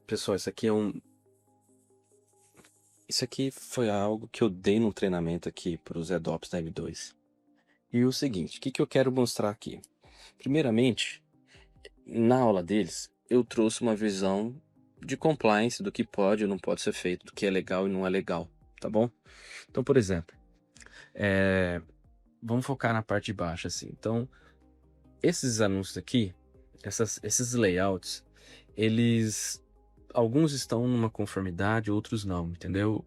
Pessoal, isso aqui foi algo que eu dei no treinamento aqui para os EDOPS da M2. E o seguinte, o que eu quero mostrar aqui? Primeiramente, na aula deles, eu trouxe uma visão de compliance do que pode ou não pode ser feito, do que é legal e não é legal, tá bom? Então, por exemplo, vamos focar na parte de baixo, assim. Então, esses anúncios aqui, esses layouts, alguns estão numa conformidade, outros não, entendeu?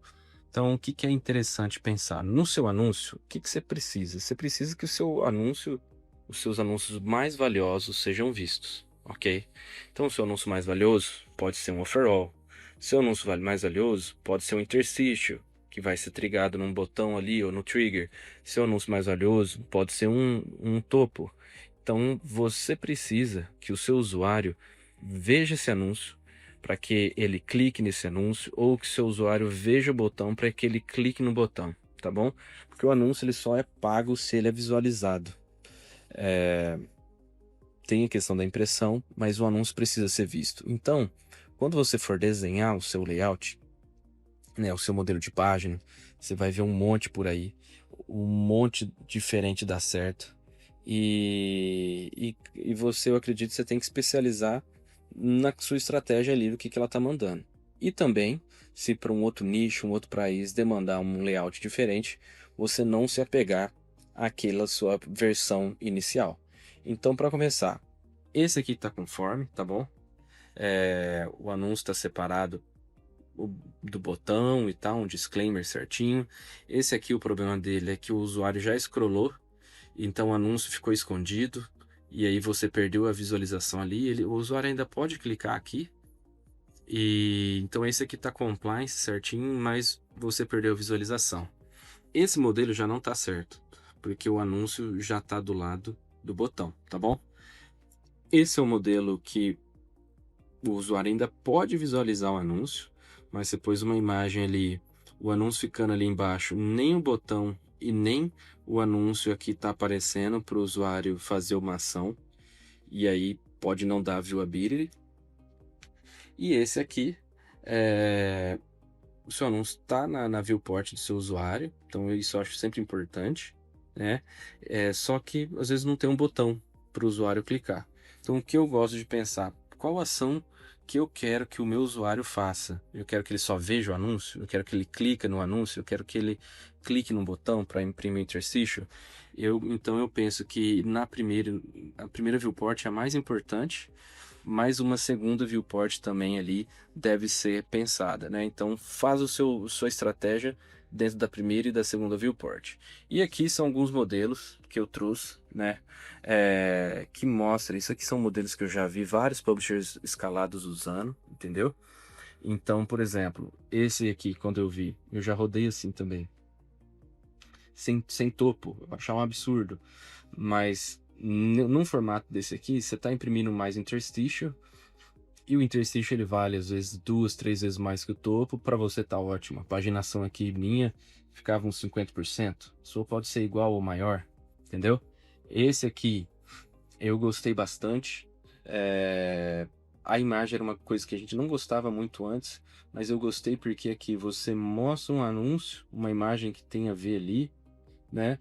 Então, o que é interessante pensar? No seu anúncio, o que você precisa? Você precisa que os seus anúncios mais valiosos sejam vistos, ok? Então, o seu anúncio mais valioso pode ser um offer-all. Seu anúncio mais valioso pode ser um interstitial, que vai ser trigado num botão ali ou no trigger. Seu anúncio mais valioso pode ser um topo. Então, você precisa que o seu usuário veja esse anúncio para que ele clique nesse anúncio, ou que seu usuário veja o botão para que ele clique no botão, tá bom? Porque o anúncio ele só é pago se ele é visualizado. Tem a questão da impressão, mas o anúncio precisa ser visto. Então, quando você for desenhar o seu layout, né, o seu modelo de página, você vai ver um monte por aí, um monte diferente dá certo. E você, eu acredito, você tem que especializar na sua estratégia ali do que ela está mandando. E também, se para um outro nicho, um outro país demandar um layout diferente, você não se apegar àquela sua versão inicial. Então, para começar, esse aqui está conforme, tá bom? O anúncio está separado do botão e tal, um disclaimer certinho. Esse aqui, o problema dele é que o usuário já scrollou, então o anúncio ficou escondido, e aí você perdeu a visualização ali. O usuário ainda pode clicar aqui, e então esse aqui está compliance certinho, mas você perdeu a visualização. Esse modelo já não está certo, porque o anúncio já está do lado do botão, tá bom? Esse é o modelo que o usuário ainda pode visualizar o anúncio, mas você pôs uma imagem ali, o anúncio ficando ali embaixo, nem o botão e nem o anúncio aqui está aparecendo para o usuário fazer uma ação, e aí pode não dar viewability. E esse aqui, o seu anúncio está na viewport do seu usuário, então isso eu acho sempre importante, né? Só que às vezes não tem um botão para o usuário clicar. Então o que eu gosto de pensar, qual ação que eu quero que o meu usuário faça? Eu quero que ele só veja o anúncio? Eu quero que ele clique no anúncio? Eu quero que ele clique no botão para imprimir o interstitial? Então eu penso que a primeira viewport é a mais importante, mas uma segunda viewport também ali deve ser pensada, né? Então faz sua estratégia dentro da primeira e da segunda viewport. E aqui são alguns modelos que eu trouxe, né? Que mostra isso aqui são modelos que eu já vi vários publishers escalados usando, entendeu? Então, por exemplo, esse aqui, quando eu vi, eu já rodei assim também, sem topo, eu achava um absurdo, mas num formato desse aqui, você está imprimindo mais interstitial, e o interstitial ele vale às vezes 2, 3 vezes mais que o topo. Para você tá ótimo. A paginação aqui minha ficava uns 50%. Sua pode ser igual ou maior, entendeu? Esse aqui eu gostei bastante. A imagem era uma coisa que a gente não gostava muito antes, mas eu gostei porque aqui você mostra um anúncio, uma imagem que tem a ver ali, né?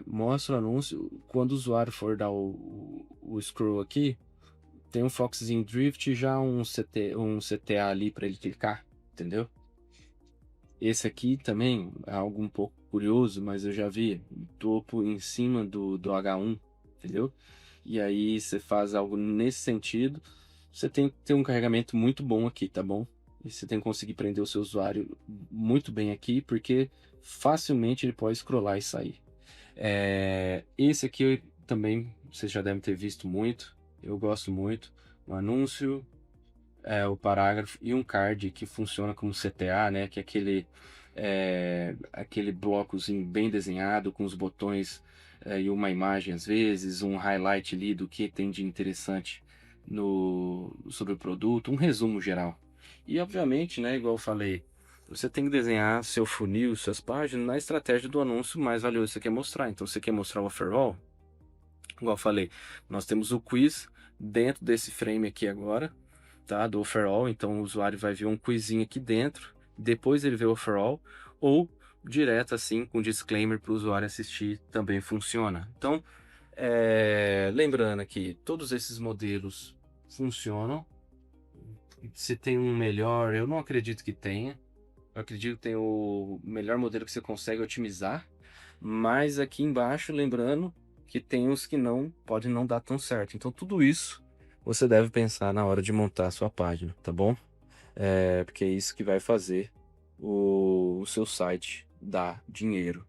Mostra o anúncio. Quando o usuário for dar o scroll aqui, tem um Foxzinho Drift e já um CTA ali para ele clicar, entendeu? Esse aqui também é algo um pouco curioso, mas eu já vi topo em cima do H1, entendeu? E aí você faz algo nesse sentido, você tem que ter um carregamento muito bom aqui, tá bom? E você tem que conseguir prender o seu usuário muito bem aqui, porque facilmente ele pode scrollar e sair. Esse aqui também vocês já devem ter visto muito, eu gosto muito. O anúncio, o parágrafo e um card que funciona como CTA, né? Que é aquele blocozinho bem desenhado com os botões e uma imagem às vezes, um highlight ali do que tem de interessante sobre o produto, um resumo geral. E obviamente, né, igual eu falei, você tem que desenhar seu funil, suas páginas na estratégia do anúncio mais valioso que você quer mostrar. Então, você quer mostrar o offer-all? Igual eu falei, nós temos o quiz dentro desse frame aqui agora. tá? Do overall, então o usuário vai ver um quizinho aqui dentro, depois ele vê o overall, ou direto assim, com disclaimer para o usuário assistir, também funciona. Então, lembrando que todos esses modelos funcionam. Se tem um melhor, eu não acredito que tenha. Eu acredito que tem o melhor modelo que você consegue otimizar. Mas aqui embaixo, lembrando que tem os que não podem não dar tão certo. Então tudo isso você deve pensar na hora de montar a sua página, tá bom? Porque é isso que vai fazer o seu site dar dinheiro.